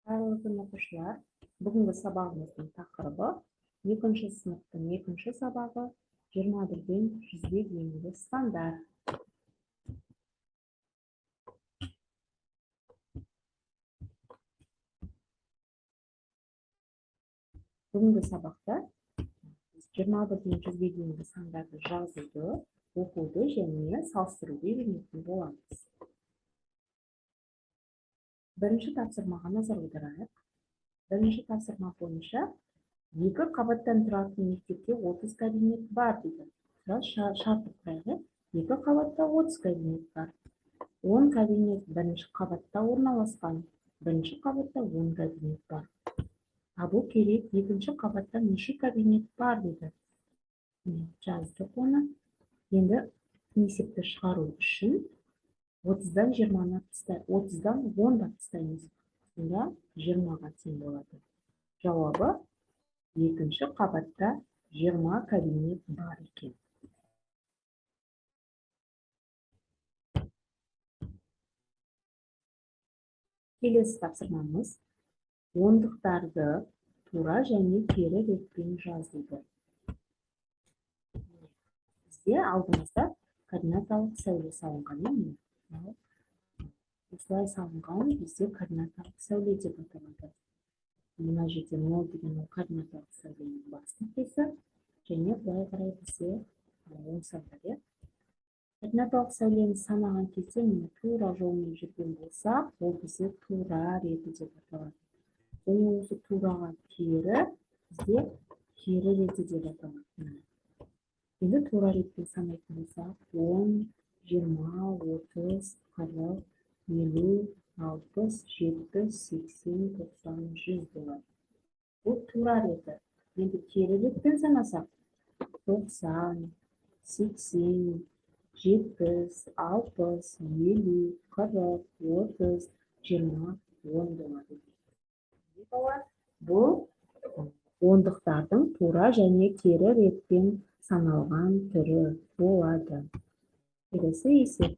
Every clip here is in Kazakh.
Қайырлы күн оқушылар. Бүгінгі сабағымыздың тақырыбы 2-ші сыныптың 2-ші сабағы 21-ден 100-ге дейінгі сандар. Бүгінгі сабақта 21-ден 100-ге дейінгі сандарды жазуды, оқуды және салыстыруды үйренетін боламыз. Бірінші тапсырмаға назар аударайық. Бірінші тапсырма бойынша 2 қабаттан тұратын мектепте 30 кабинет бар дейді. Шарты құрайық. 2 қабатта 30 кабинет бар. 10 кабинет бірінші қабатта орналасқан. Бірінші қабатта 10 кабинет бар. Табу керек, екінші қабатта неше кабинет бар дейді. Жаздық оны. Енді есепті шығару үшін 30-дан 20-ны 30-дан 10-ға тастаймыз. Сонда 20-ға тең болады. Жауабы екінші қабатта 20 кабинет бар екен. Келесі тапсырмамыз ондықтарды тура және кері ретпен жазуды. Бізде алдымызда координаталық сәуле салынған. Осылай салынған бізде координаталық сәуле деп аталады. Мына жерде 0 деген координаталық сәуленің бас нүктесі және былай қарай бізде оң сандары. Координаталық сәулені санаған кезде тура жолмен жүрген болсақ, ол бізде тура реті деп аталады. Және осы тураға кері бізде кері реті деп аталады. Енді тура ретпен санайтын болсақ, 10, 20, 30, 40, 50, 60, 70, 80, 90, 100 болады. Бұл тура реті. Енді кері ретпен санасақ, 90, 80, 70, 60, 50, 40, 30, 20, 10 болады. Бұл ондықтардың тура және кері ретпен саналған түрі болады. Келесі есеп.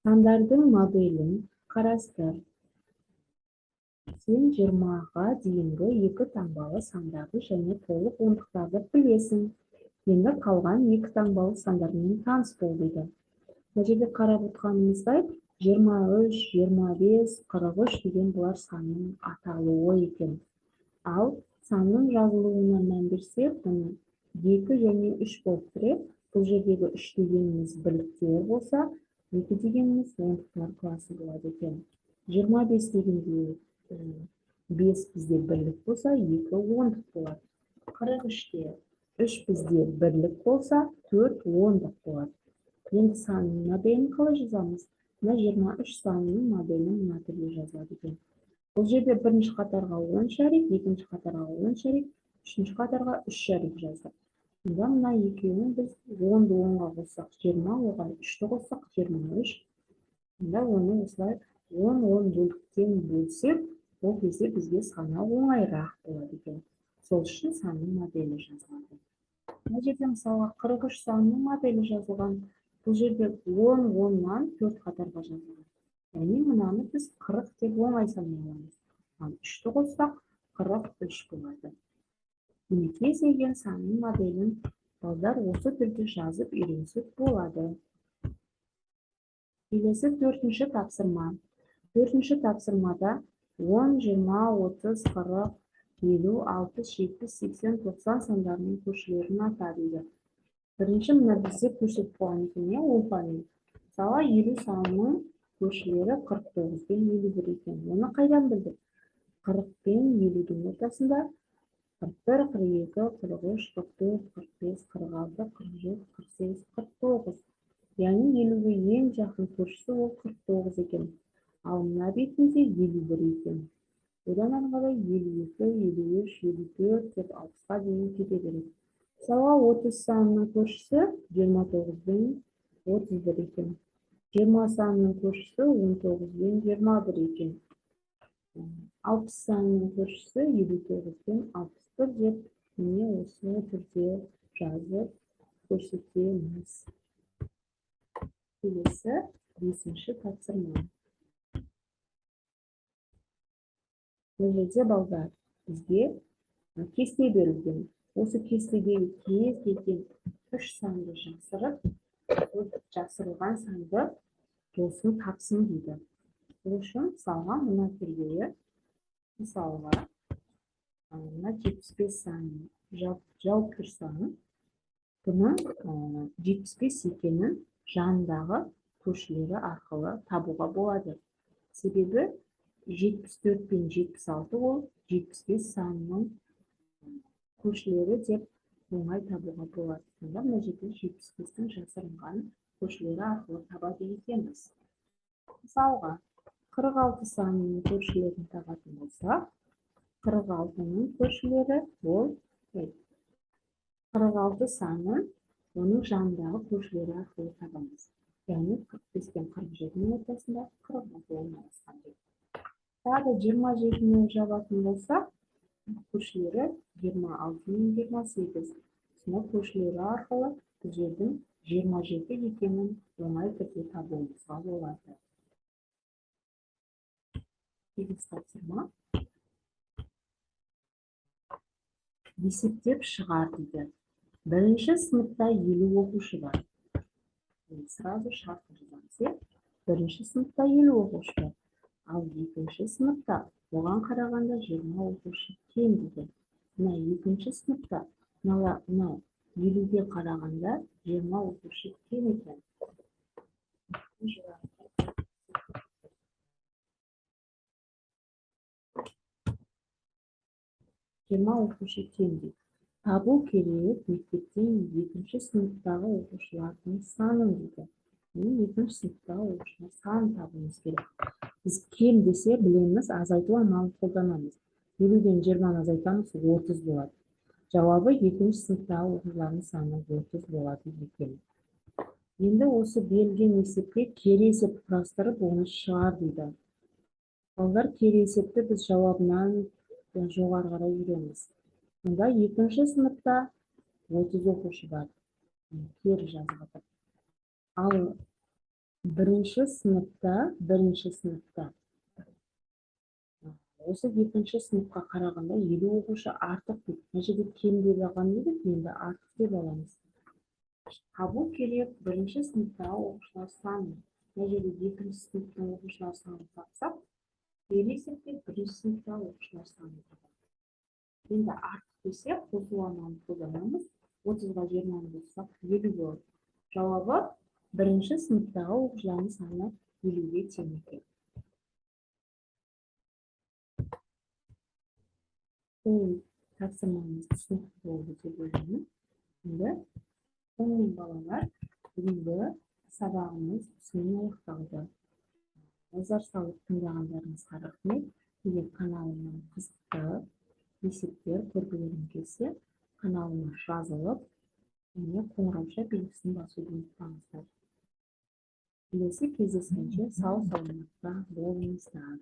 Сандардың моделін қарастыр. Сен 20-ға дейінгі 2 таңбалы сандарды және толық ондықтарды білесің. Енді қалған 2 таңбалы сандармен таныс бол дейді. Бұл жерде қарап отырғанымыздай 23, 25, 43 деген бұлар санның аталуы екен. Ал санның жазылуына мән берсек, 2 және 3 болып тұрады. Бұл жердегі 3 дегеніміз бірліктер болса, 2 дегеніміз ондықтар класы болады екен. 25 дегенде 5 бізде бірлік болса, 2 ондық болады. 43-те 3 бізде бірлік болса, 4 ондық болады. Енді санның моделін қалай жазамыз? 23 санның моделін мына түрде жазылады екен. Бұл жерде бірінші қатарға 10 шарик, екінші қатарға 10 шарик, үшінші қатарға 3 шарик жаздық. Сонда мына екеуін біз 10-ды 10-ға қоссақ 20, оған 3-ті қоссақ 23. Сонда оны осылай 10-10 бөліктен бөлсек, ол кезде бізге санау оңайырақ болады екен. Сол үшін санның моделі жазылады. Мына жерде мысалға 43 санның моделі жазылған. Бұл жерде 10-10-нан 4 қатарға жазылған. Яғни мынаны біз 40 деп оңай санай аламыз. Ал 3-ті қоссақ 43 болады. Кез келген санның моделін балдар осы түрде жазып үйренсек болады. Келесі 4-ші тапсырма. 4-ші тапсырмада 10, 20, 30, 40, 50, 60, 70, 80, 90 сандарының көшелерін ата дейді. Бірінші мына бізде көрсетіп қойған екен, ол панель. Мысалы 50 санының көшелері 49 пен 51 екен. Оны қайдан білдік? 40 пен 50-дің ортасында 41, 42, 43, 44, 45, 46, 47, 48, 49. Яғни 50-ге ең жақын көршісі ол 49 екен. Ал мына бетінде 51 екен. Одан ары қарай 52, 53, 54 деп 60-ға дейін кете береді. Мысалға 30 санының көршісі 29 пен 31 екен. 20 санының көршісі 19 пен 21 екен. 60 санының көршісі 59 пен 61 деп міне осы түрде жазып көрсетеміз. Келесі 5-ші тапсырма. Бұл жерде балдар бізге кесте берілген. Осы кестедегі кез келген үш санды жасырып, жасырылған санды жолсын тапсын дейді. Бұл үшін мысалға мына түрге, мысалға мына 75 санын жауып тұрсаң, бұны 75 екенін жанындағы көршілері арқылы табуға болады. Себебі 74 пен 76 ол 75 санының көршілері деп оңай табуға болады. Сонда мына жерде 75-тің жасырынған көршілері арқылы табады екенбіз. Мысалға, 46 санының көршілерін табатын болсақ, 46-ның көршілері ол 46 саны, оның жанындағы көршілері арқылы табамыз. Яғни 45 пен 47-нің ортасында 46 орналасқан. Тағы 27-ні жабатын болсақ, көршілері 26 мен 28. Сонда көршілері арқылы бұл жердің 27 екенін оңай түрде табуымызға болады. Келесі тапсырма. Есептеп шығар дейді. Бірінші сыныпта 50 оқушы бар. Сразу шартты жазамыз. Бірінші сыныпта 50 оқушы бар. Ал екінші сыныпта оған қарағанда 20 оқушы кем дейді. Мына екінші сыныпта мынау 50-ге қарағанда 20 оқушы кем екен. 20 оқушы кем дейді. Табу керек мектептен екінші сыныптағы оқушылардың санын дейді. Екінші сыныптағы оқушылар санын табуымыз керек. Біз кем десе білеміз, азайту амалын қолданамыз. 50-ден 20-ны азайтамыз, 30 болады. Жауабы екінші сыныптағы оқушылардың саны 30 болады екен. Енді осы берілген есепке кері есеп құрастырып, оны шығар дейді. Балдар, кері есепті біз жауабынан жоғары қарай жүреміз. Сонда екінші сыныпта 30 оқушы бар. Кері жазып жатыр. Ал бірінші сыныпта осы екінші сыныпқа қарағанда 50 оқушы артық дейді. Мына жерде кем деп алған едік, енді артық деп аламыз. Табу керек бірінші сыныптағы оқушылар саны. Мына жерде екінші сыныптың оқушылар санын тапсақ, кері есепте бірінші сыныптағы оқушылар санын табамыз. Енді артық десе қосу амалын қолданамыз. 30-ға 20-ны қоссақ 50 болады. Жауабы бірінші сыныптағы оқушылардың саны 50-ге тең екен. Бұл тапсырмамыз түсінікті болды деп ойлаймын. Енді сонымен балалар, бүгінгі сабағымыз осымен аяқталды. Назар салып тыңдағандарыңызға рахмет. Егер каналымнан қызықты есептер көргілерің келсе, каналыма жазылып, және қоңырауша белгісін басуды ұмытпаңыздар. Келесі кездескенше сау саламатта болыңыздар.